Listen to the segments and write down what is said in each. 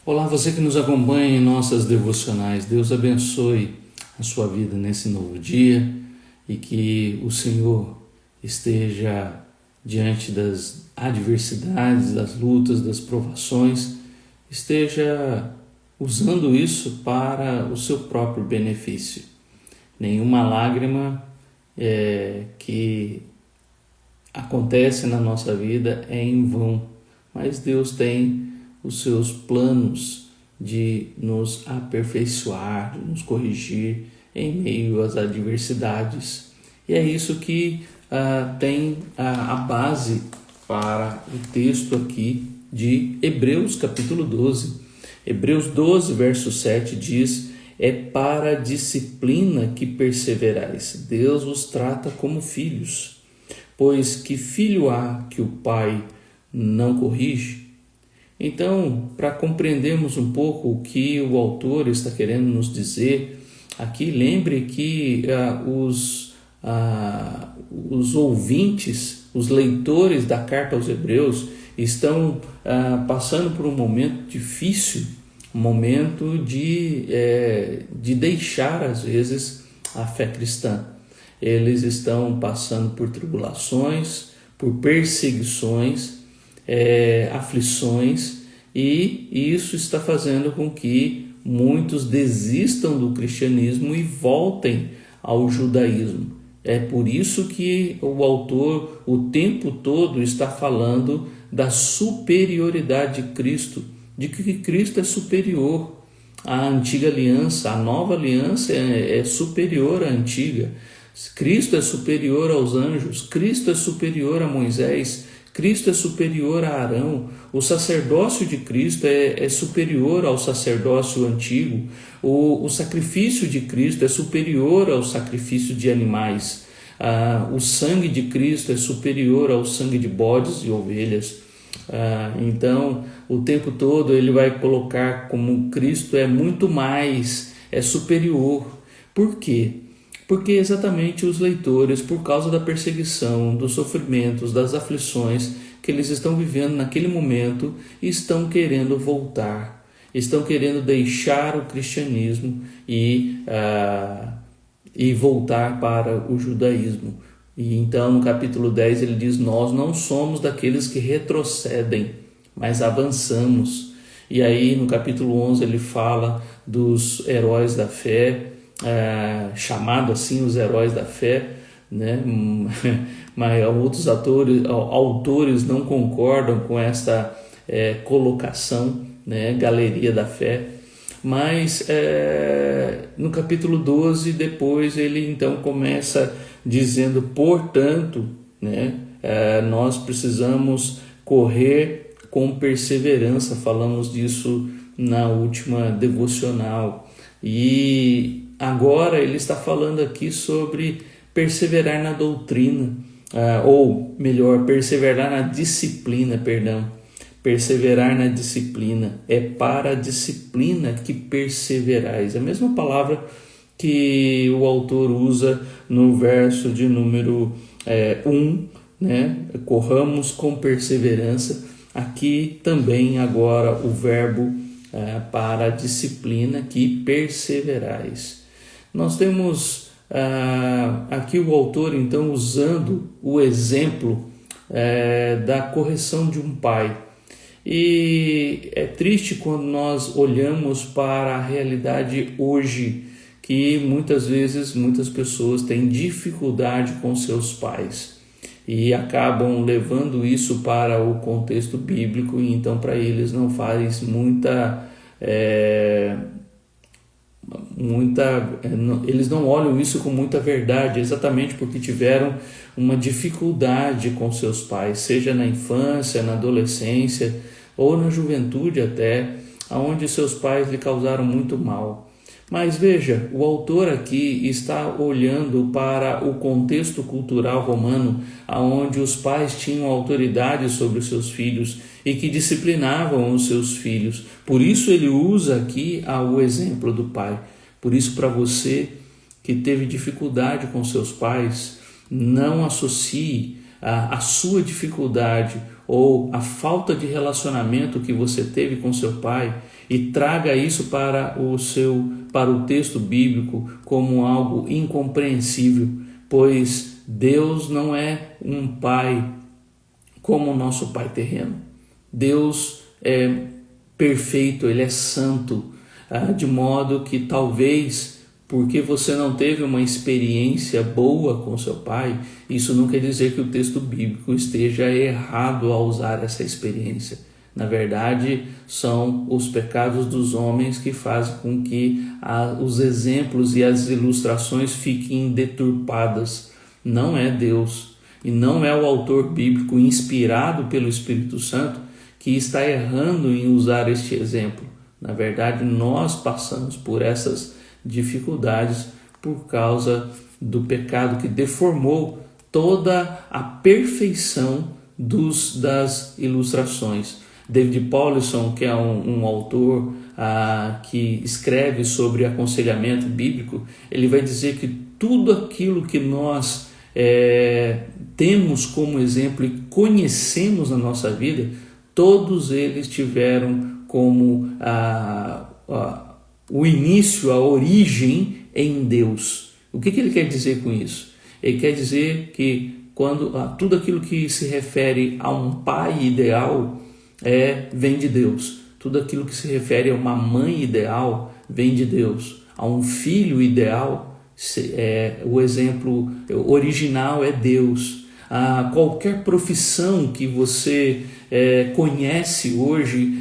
Olá, você que nos acompanha em nossas devocionais. Deus abençoe a sua vida nesse novo dia e que o Senhor esteja diante das adversidades, das lutas, das provações, esteja usando isso para o seu próprio benefício. Nenhuma lágrima que acontece na nossa vida é em vão, mas Deus tem os seus planos de nos aperfeiçoar, de nos corrigir em meio às adversidades. E é isso que tem a base para o texto aqui de Hebreus capítulo 12. Hebreus 12, verso 7 diz: é para a disciplina que perseverais. Deus os trata como filhos. Pois que filho há que o pai não corrige? Então, para compreendermos um pouco o que o autor está querendo nos dizer aqui, lembre que os ouvintes, os leitores da carta aos Hebreus estão passando por um momento difícil, um momento de deixar às vezes a fé cristã. Eles estão passando por tribulações, por perseguições, aflições, e isso está fazendo com que muitos desistam do cristianismo e voltem ao judaísmo. É por isso que o autor o tempo todo está falando da superioridade de Cristo, de que Cristo é superior à antiga aliança, a nova aliança é superior à antiga. Cristo é superior aos anjos, Cristo é superior a Moisés, Cristo é superior a Arão, o sacerdócio de Cristo é superior ao sacerdócio antigo, o sacrifício de Cristo é superior ao sacrifício de animais, o sangue de Cristo é superior ao sangue de bodes e ovelhas. Então, o tempo todo ele vai colocar como Cristo é muito mais, é superior. Por quê? Porque exatamente os leitores, por causa da perseguição, dos sofrimentos, das aflições que eles estão vivendo naquele momento, estão querendo voltar, estão querendo deixar o cristianismo e voltar para o judaísmo. E então no capítulo 10 ele diz: nós não somos daqueles que retrocedem, mas avançamos. E aí no capítulo 11 ele fala dos heróis da fé, chamado assim os heróis da fé, né? Mas outros autores não concordam com essa colocação, né? Galeria da fé. Mas no capítulo 12 depois ele então começa dizendo: portanto, né? Nós precisamos correr com perseverança. Falamos disso na última devocional. E agora ele está falando aqui sobre perseverar na doutrina, ou melhor, perseverar na disciplina, perseverar na disciplina. É para a disciplina que perseverais. A mesma palavra que o autor usa no verso de número 1, né? Corramos com perseverança. Aqui também agora o verbo para a disciplina que perseverais. Nós temos aqui o autor então usando o exemplo da correção de um pai. E é triste quando nós olhamos para a realidade hoje, que muitas vezes muitas pessoas têm dificuldade com seus pais e acabam levando isso para o contexto bíblico, e então para eles não faz eles não olham isso com muita verdade, exatamente porque tiveram uma dificuldade com seus pais, seja na infância, na adolescência ou na juventude até, onde seus pais lhe causaram muito mal. Mas veja, o autor aqui está olhando para o contexto cultural romano, onde os pais tinham autoridade sobre os seus filhos e que disciplinavam os seus filhos. Por isso ele usa aqui o exemplo do pai. Por isso, para você que teve dificuldade com seus pais, não associe a sua dificuldade ou a falta de relacionamento que você teve com seu pai e traga isso para o texto bíblico como algo incompreensível, pois Deus não é um pai como o nosso pai terreno. Deus é perfeito, ele é santo, de modo que talvez porque você não teve uma experiência boa com seu pai, isso não quer dizer que o texto bíblico esteja errado ao usar essa experiência. Na verdade, são os pecados dos homens que fazem com que os exemplos e as ilustrações fiquem deturpadas. Não é Deus e não é o autor bíblico inspirado pelo Espírito Santo que está errando em usar este exemplo. Na verdade, nós passamos por essas dificuldades por causa do pecado que deformou toda a perfeição das ilustrações. David Powlison, que é um autor que escreve sobre aconselhamento bíblico, ele vai dizer que tudo aquilo que nós temos como exemplo e conhecemos na nossa vida, todos eles tiveram como o início, a origem em Deus. O que ele quer dizer com isso? Ele quer dizer que tudo aquilo que se refere a um pai ideal vem de Deus. Tudo aquilo que se refere a uma mãe ideal vem de Deus. A um filho ideal, o exemplo original é Deus. Qualquer profissão que você conhece hoje,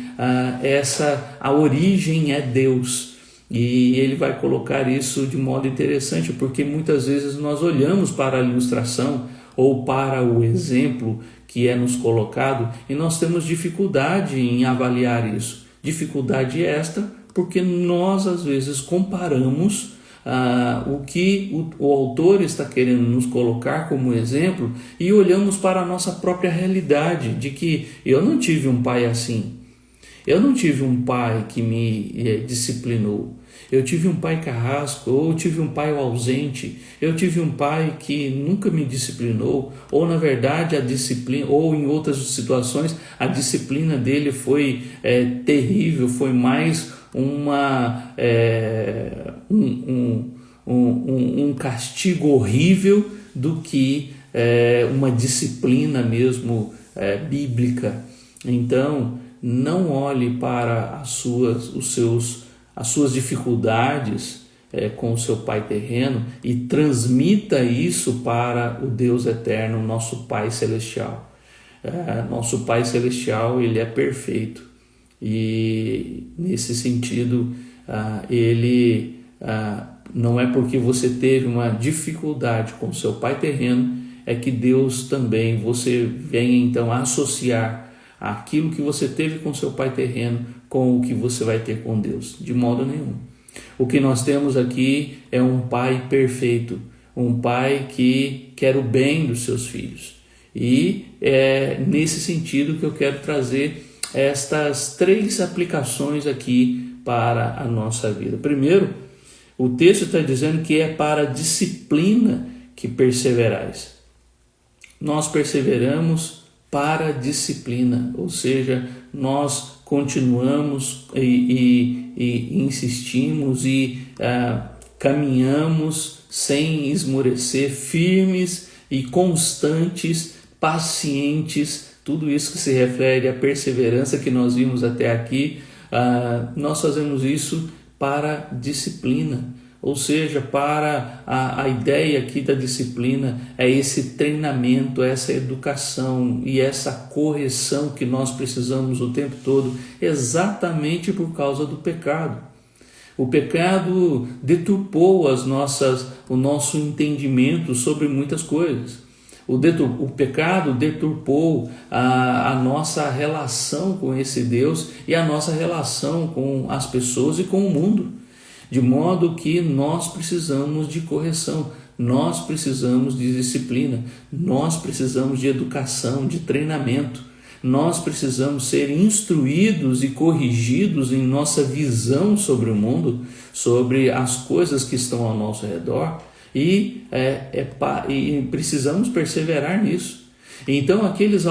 a origem é Deus. E ele vai colocar isso de modo interessante, porque muitas vezes nós olhamos para a ilustração ou para o exemplo que é nos colocado e nós temos dificuldade em avaliar isso. Dificuldade esta porque nós às vezes comparamos o que o autor está querendo nos colocar como exemplo e olhamos para a nossa própria realidade de que eu não tive um pai assim. Eu não tive um pai que me disciplinou. Eu tive um pai carrasco, ou eu tive um pai ausente. Eu tive um pai que nunca me disciplinou, ou na verdade a disciplina, ou em outras situações a disciplina dele foi terrível, foi mais um castigo horrível do que uma disciplina mesmo bíblica. Então, não olhe para as suas dificuldades com o seu pai terreno e transmita isso para o Deus eterno, nosso Pai Celestial. Nosso Pai Celestial, ele é perfeito e nesse sentido ele não é porque você teve uma dificuldade com o seu pai terreno é que Deus também, você venha então associar aquilo que você teve com seu pai terreno com o que você vai ter com Deus, de modo nenhum. O que nós temos aqui é um pai perfeito, um pai que quer o bem dos seus filhos. E é nesse sentido que eu quero trazer estas 3 aplicações aqui para a nossa vida. Primeiro, o texto está dizendo que é para a disciplina que perseverais. Nós perseveramos para a disciplina, ou seja, nós continuamos e insistimos e caminhamos sem esmorecer, firmes e constantes, pacientes, tudo isso que se refere à perseverança que nós vimos até aqui, nós fazemos isso para disciplina. Ou seja, para a ideia aqui da disciplina é esse treinamento, essa educação e essa correção que nós precisamos o tempo todo, exatamente por causa do pecado. O pecado deturpou o nosso entendimento sobre muitas coisas. O pecado deturpou a nossa relação com esse Deus e a nossa relação com as pessoas e com o mundo. De modo que nós precisamos de correção, nós precisamos de disciplina, nós precisamos de educação, de treinamento, nós precisamos ser instruídos e corrigidos em nossa visão sobre o mundo, sobre as coisas que estão ao nosso redor e precisamos perseverar nisso. Então aqueles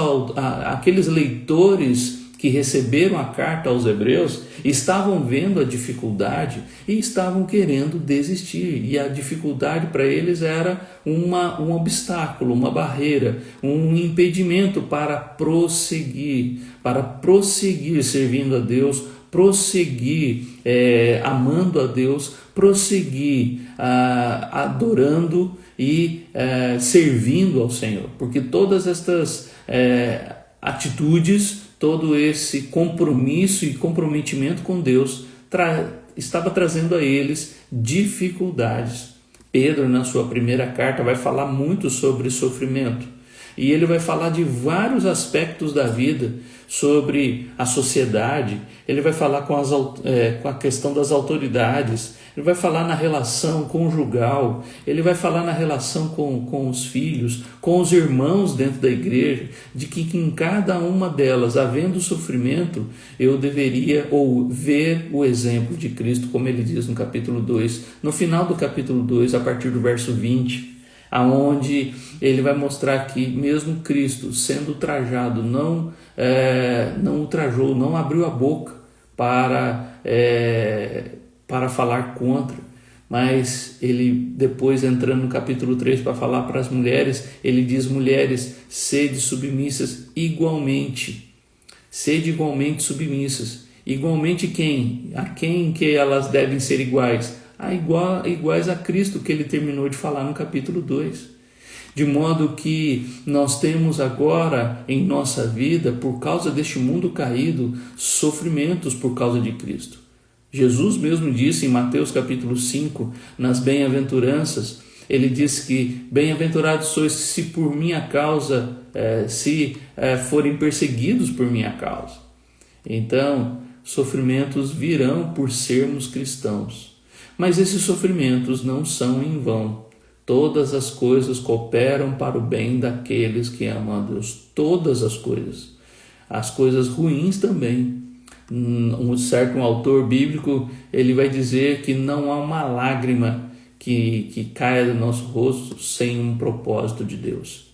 leitores que receberam a carta aos Hebreus estavam vendo a dificuldade e estavam querendo desistir. E a dificuldade para eles era um obstáculo, uma barreira, um impedimento para prosseguir servindo a Deus, prosseguir amando a Deus, prosseguir adorando e servindo ao Senhor. Porque todas estas atitudes, todo esse compromisso e comprometimento com Deus estava trazendo a eles dificuldades. Pedro, na sua primeira carta, vai falar muito sobre sofrimento. E ele vai falar de vários aspectos da vida, sobre a sociedade, ele vai falar com a questão das autoridades, ele vai falar na relação conjugal, ele vai falar na relação com os filhos, com os irmãos dentro da igreja, de que em cada uma delas, havendo sofrimento, eu deveria ver o exemplo de Cristo, como ele diz no capítulo 2, no final do capítulo 2, a partir do verso 20, aonde ele vai mostrar que mesmo Cristo sendo ultrajado, não ultrajou, não abriu a boca para falar contra, mas ele depois, entrando no capítulo 3 para falar para as mulheres, ele diz: mulheres, sede submissas igualmente, sede igualmente submissas. Igualmente quem? A quem que elas devem ser iguais? Iguais a Cristo, que ele terminou de falar no capítulo 2. De modo que nós temos agora em nossa vida, por causa deste mundo caído, sofrimentos por causa de Cristo. Jesus mesmo disse em Mateus capítulo 5, nas bem-aventuranças, ele diz que bem-aventurados sois se por minha causa, forem perseguidos por minha causa. Então, sofrimentos virão por sermos cristãos. Mas esses sofrimentos não são em vão. Todas as coisas cooperam para o bem daqueles que amam a Deus. Todas as coisas ruins também. Um autor bíblico, ele vai dizer que não há uma lágrima que caia do nosso rosto sem um propósito de Deus.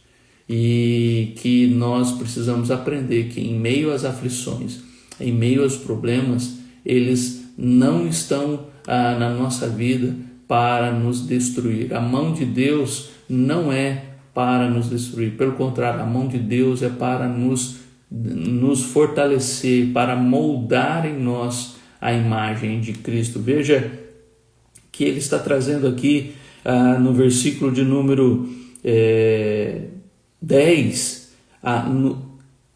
E que nós precisamos aprender que em meio às aflições, em meio aos problemas, eles não estão na nossa vida para nos destruir. A mão de Deus não é para nos destruir, pelo contrário, a mão de Deus é para nos fortalecer, para moldar em nós a imagem de Cristo. Veja que ele está trazendo aqui no versículo de número 10,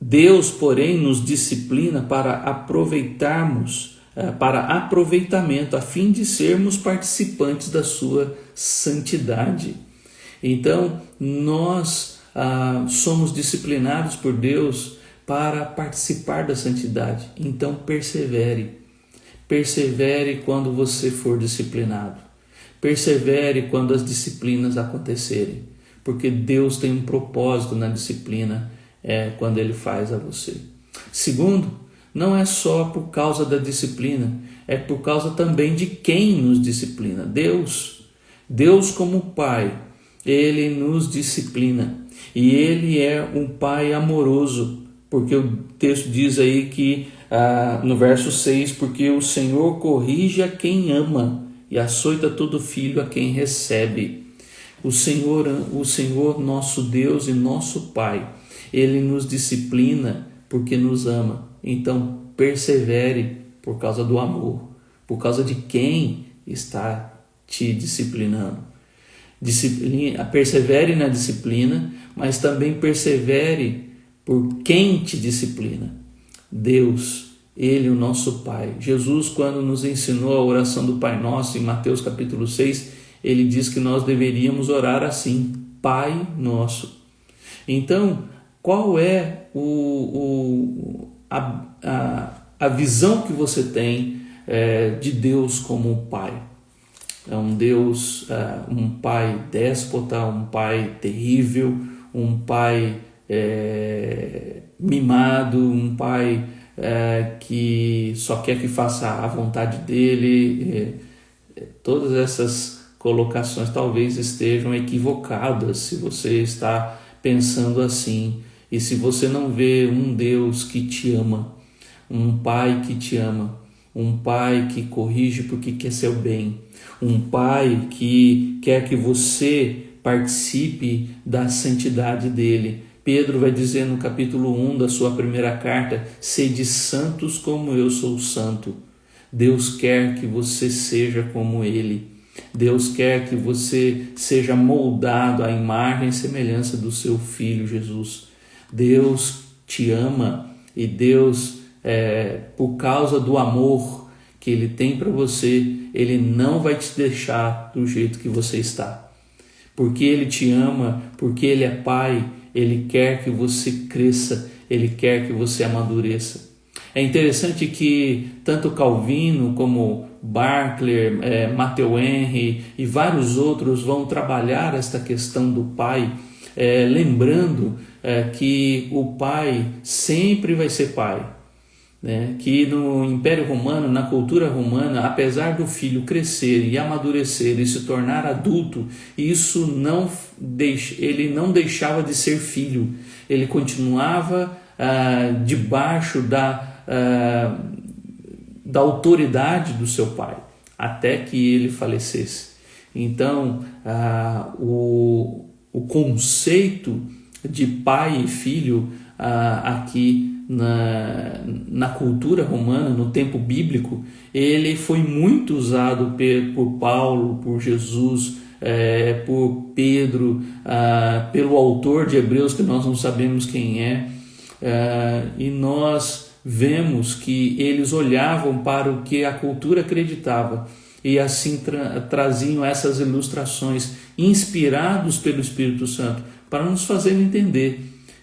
Deus, porém, nos disciplina para aproveitamento, a fim de sermos participantes da sua santidade. Então, nós somos disciplinados por Deus para participar da santidade. Então, persevere quando você for disciplinado. Persevere quando as disciplinas acontecerem, porque Deus tem um propósito na disciplina quando Ele faz a você. Segundo, não é só por causa da disciplina, é por causa também de quem nos disciplina. Deus como Pai, Ele nos disciplina. E Ele é um Pai amoroso, porque o texto diz aí que, no verso 6, porque o Senhor corrige a quem ama e açoita todo filho a quem recebe. O Senhor nosso Deus e nosso Pai, Ele nos disciplina porque nos ama. Então, persevere por causa do amor, por causa de quem está te disciplinando. Persevere na disciplina, mas também persevere por quem te disciplina. Deus, Ele, o nosso Pai. Jesus, quando nos ensinou a oração do Pai Nosso, em Mateus capítulo 6, Ele diz que nós deveríamos orar assim: Pai Nosso. Então, qual é a visão que você tem de Deus como um Pai? É um Deus, um Pai déspota, um Pai terrível, um Pai mimado, um Pai que só quer que faça a vontade dele. Todas essas colocações talvez estejam equivocadas se você está pensando assim. E se você não vê um Deus que te ama, um Pai que te ama, um Pai que corrige porque quer seu bem, um Pai que quer que você participe da santidade dele. Pedro vai dizer no capítulo 1 da sua primeira carta: sede santos como eu sou santo. Deus quer que você seja como ele. Deus quer que você seja moldado à imagem e semelhança do seu Filho Jesus. Deus te ama e Deus, por causa do amor que Ele tem para você, Ele não vai te deixar do jeito que você está. Porque Ele te ama, porque Ele é Pai, Ele quer que você cresça, Ele quer que você amadureça. É interessante que tanto Calvino como Barclay, Matthew Henry e vários outros vão trabalhar esta questão do Pai, lembrando que o Pai sempre vai ser Pai. Né? Que no Império Romano, na cultura romana, apesar do filho crescer e amadurecer e se tornar adulto, ele não deixava de ser filho, ele continuava debaixo da autoridade do seu pai, até que ele falecesse. Então, o conceito de pai e filho aqui na cultura romana, no tempo bíblico, ele foi muito usado por Paulo, por Jesus, por Pedro, pelo autor de Hebreus, que nós não sabemos quem é, e nós vemos que eles olhavam para o que a cultura acreditava e assim traziam essas ilustrações inspirados pelo Espírito Santo para nos fazer entender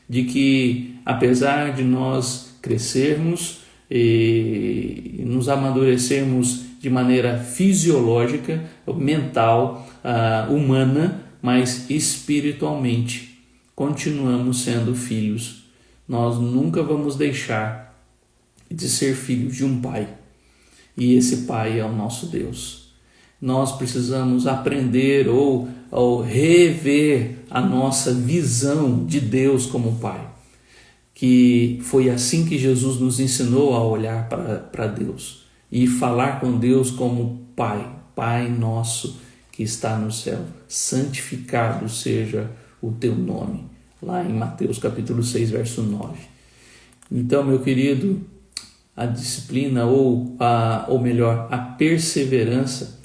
de que, apesar de nós crescermos e nos amadurecermos de maneira fisiológica, mental, humana, mas espiritualmente continuamos sendo filhos. Nós nunca vamos deixar de ser filhos de um Pai, e esse Pai é o nosso Deus. Nós precisamos aprender ou rever a nossa visão de Deus como Pai, que foi assim que Jesus nos ensinou a olhar para Deus e falar com Deus como Pai. Pai nosso que está no céu, santificado seja o teu nome, lá em Mateus capítulo 6, verso 9. Então, meu querido, a disciplina ou melhor, a perseverança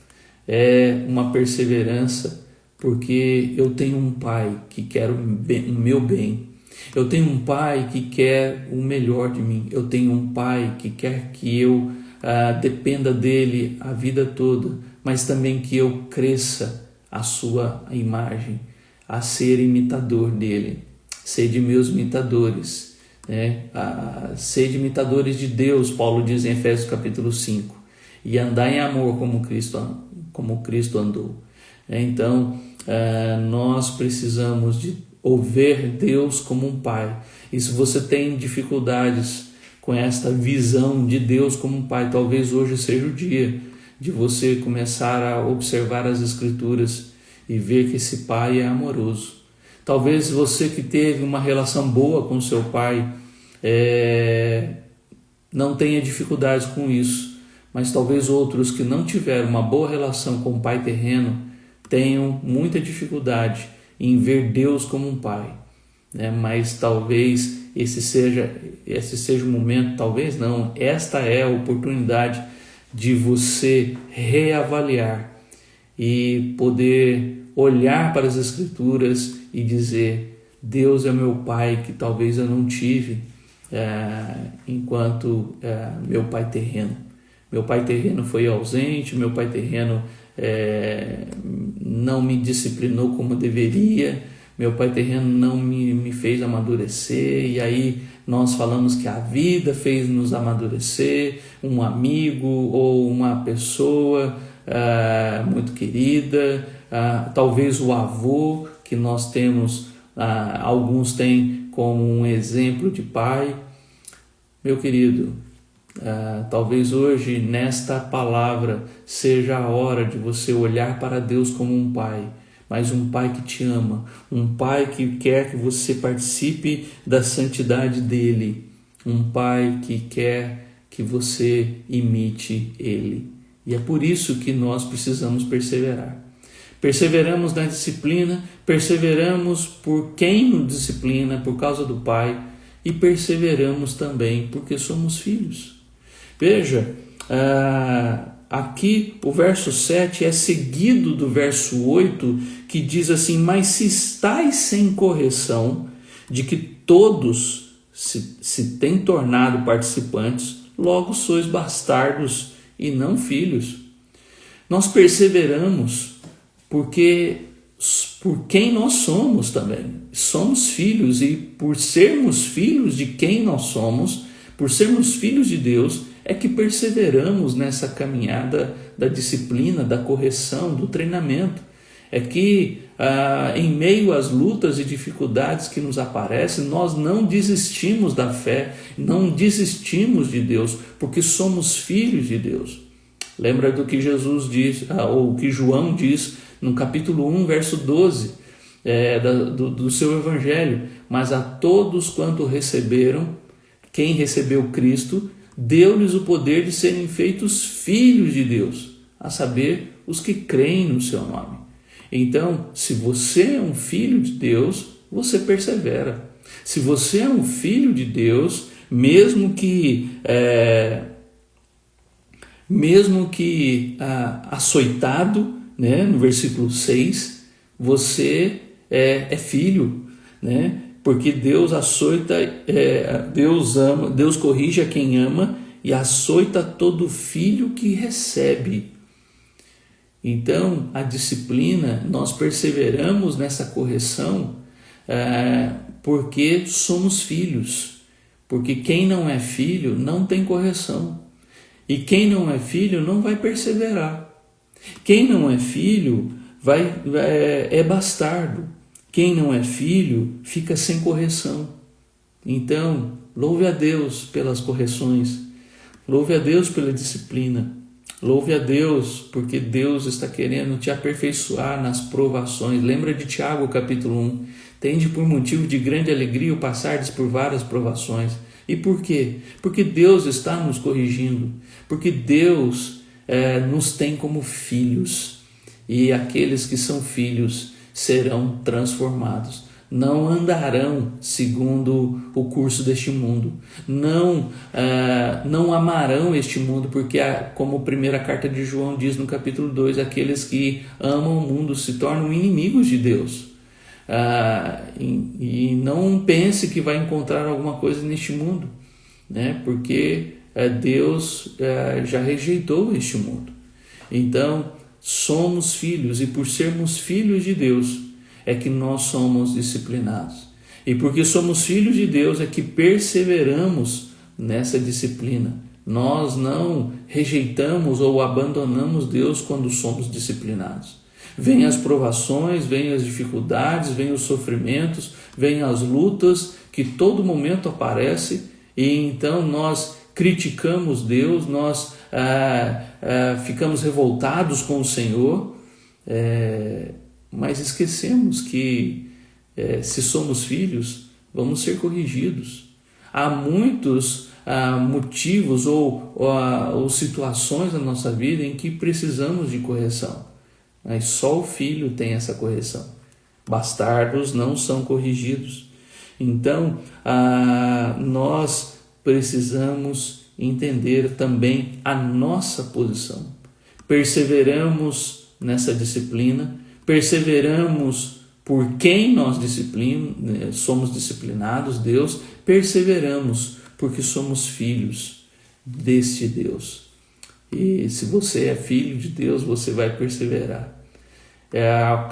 é uma perseverança porque eu tenho um Pai que quer o meu bem. Eu tenho um Pai que quer o melhor de mim. Eu tenho um Pai que quer que eu dependa dele a vida toda, mas também que eu cresça à sua imagem, a ser imitador dele. Sede meus imitadores, né? Sede imitadores de Deus, Paulo diz em Efésios capítulo 5, e andar em amor como Cristo andou. Então, nós precisamos de ouvir Deus como um Pai. E se você tem dificuldades com esta visão de Deus como um Pai, talvez hoje seja o dia de você começar a observar as Escrituras e ver que esse Pai é amoroso. Talvez você que teve uma relação boa com seu pai não tenha dificuldades com isso, mas talvez outros que não tiveram uma boa relação com o Pai terreno tenham muita dificuldade em ver Deus como um Pai, né? Mas talvez esse seja o momento, talvez não, esta é a oportunidade de você reavaliar e poder olhar para as Escrituras e dizer: Deus é meu Pai que talvez eu não tive enquanto meu pai terreno. Meu pai terreno foi ausente, meu pai terreno não me disciplinou como deveria, meu pai terreno não me fez amadurecer, e aí nós falamos que a vida fez nos amadurecer, um amigo ou uma pessoa muito querida, talvez o avô que nós temos, alguns têm como um exemplo de pai. Meu querido, talvez hoje nesta palavra seja a hora de você olhar para Deus como um Pai, mas um pai que te ama, um pai que quer que você participe da santidade dele, um pai que quer que você imite ele. E é por isso que nós precisamos perseverar. Perseveramos na disciplina, perseveramos por quem nos disciplina, por causa do Pai, e perseveramos também porque somos filhos. Veja, aqui o verso 7 é seguido do verso 8, que diz assim: mas se estáis sem correção, de que todos se têm tornado participantes, logo sois bastardos e não filhos. Nós perseveramos porque por quem nós somos também. Somos filhos, e por sermos filhos de quem nós somos, por sermos filhos de Deus, é que perseveramos nessa caminhada da disciplina, da correção, do treinamento. É que em meio às lutas e dificuldades que nos aparecem, nós não desistimos da fé, não desistimos de Deus, porque somos filhos de Deus. Lembra do que Jesus diz, ou que João diz no capítulo 1, verso 12, do seu evangelho: mas a todos quanto receberam, quem recebeu Cristo, deu-lhes o poder de serem feitos filhos de Deus, a saber, os que creem no seu nome. Então, se você é um filho de Deus, você persevera. Se você é um filho de Deus, mesmo que açoitado, né, no versículo 6, você é filho, né? Porque Deus açoita, Deus ama, Deus corrige a quem ama e açoita todo filho que recebe. Então, a disciplina, nós perseveramos nessa correção porque somos filhos. Porque quem não é filho não tem correção. E quem não é filho não vai perseverar. Quem não é filho é bastardo. Quem não é filho fica sem correção. Então, louve a Deus pelas correções. Louve a Deus pela disciplina. Louve a Deus porque Deus está querendo te aperfeiçoar nas provações. Lembra de Tiago capítulo 1. Tende por motivo de grande alegria o passardes por várias provações. E por quê? Porque Deus está nos corrigindo. Porque Deus nos tem como filhos. E aqueles que são filhos serão transformados. Não andarão segundo o curso deste mundo. Não amarão este mundo, porque, como a primeira carta de João diz no capítulo 2, aqueles que amam o mundo se tornam inimigos de Deus. E não pense que vai encontrar alguma coisa neste mundo, né? Porque Deus já rejeitou este mundo. Então, somos filhos, e por sermos filhos de Deus, é que nós somos disciplinados. E porque somos filhos de Deus, é que perseveramos nessa disciplina. Nós não rejeitamos ou abandonamos Deus quando somos disciplinados. Vêm as provações, vêm as dificuldades, vêm os sofrimentos, vêm as lutas que todo momento aparecem, e então nós criticamos Deus, nós ficamos revoltados com o Senhor, mas esquecemos que se somos filhos, vamos ser corrigidos. Há muitos motivos ou situações na nossa vida em que precisamos de correção, mas só o filho tem essa correção. Bastardos não são corrigidos. Então, nós precisamos entender também a nossa posição. Perseveramos nessa disciplina, perseveramos por quem nós somos disciplinados, Deus, perseveramos porque somos filhos deste Deus. E se você é filho de Deus, você vai perseverar.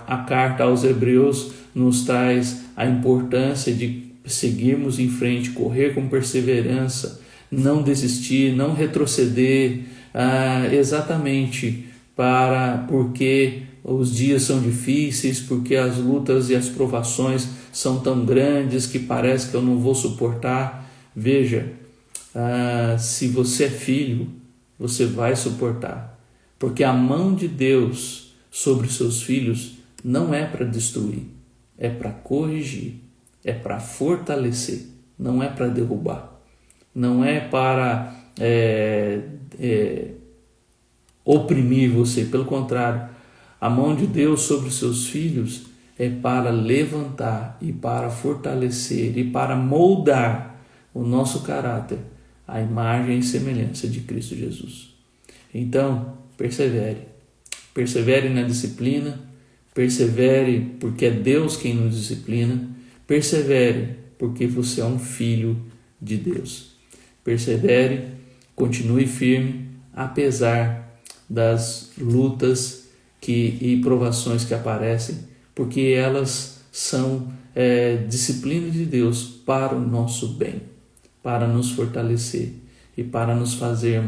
A carta aos Hebreus nos traz a importância de seguirmos em frente, correr com perseverança, não desistir, não retroceder, exatamente porque os dias são difíceis, porque as lutas e as provações são tão grandes que parece que eu não vou suportar. Veja, se você é filho, você vai suportar, porque a mão de Deus sobre os seus filhos não é para destruir, é para corrigir, é para fortalecer, não é para derrubar, não é para oprimir você. Pelo contrário, a mão de Deus sobre os seus filhos é para levantar e para fortalecer e para moldar o nosso caráter à imagem e semelhança de Cristo Jesus. Então, persevere na disciplina, persevere porque é Deus quem nos disciplina, persevere porque você é um filho de Deus. Persevere, continue firme, apesar das lutas e provações que aparecem, porque elas são disciplina de Deus para o nosso bem, para nos fortalecer e para nos fazer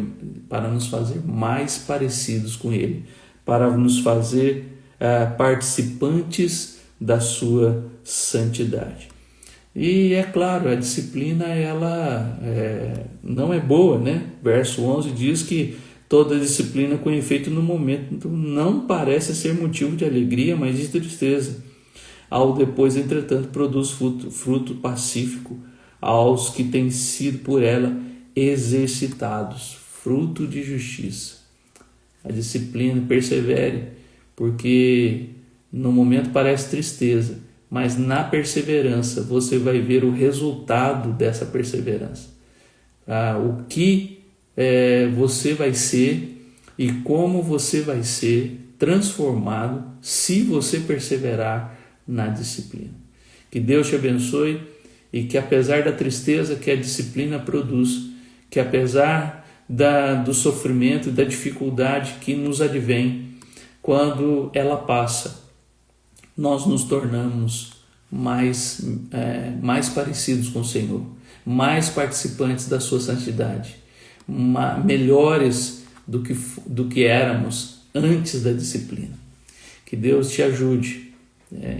mais parecidos com Ele, para nos fazer participantes da sua santidade. E é claro, a disciplina ela não é boa, né? Verso 11 diz que toda disciplina com efeito no momento não parece ser motivo de alegria, mas de tristeza. Ao depois, entretanto, produz fruto pacífico aos que têm sido por ela exercitados, fruto de justiça. A disciplina, persevere, porque no momento parece tristeza, mas na perseverança você vai ver o resultado dessa perseverança. O que você vai ser e como você vai ser transformado se você perseverar na disciplina. Que Deus te abençoe e que apesar da tristeza que a disciplina produz, que apesar do sofrimento e da dificuldade que nos advém, quando ela passa, nós nos tornamos mais parecidos com o Senhor, mais participantes da sua santidade, melhores do que éramos antes da disciplina. Que Deus te ajude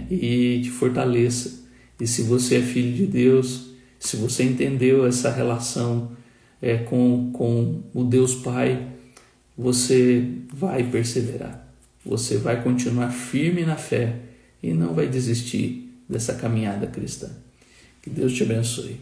e te fortaleça. E se você é filho de Deus, se você entendeu essa relação com o Deus Pai, você vai perseverar, você vai continuar firme na fé e não vai desistir dessa caminhada cristã. Que Deus te abençoe.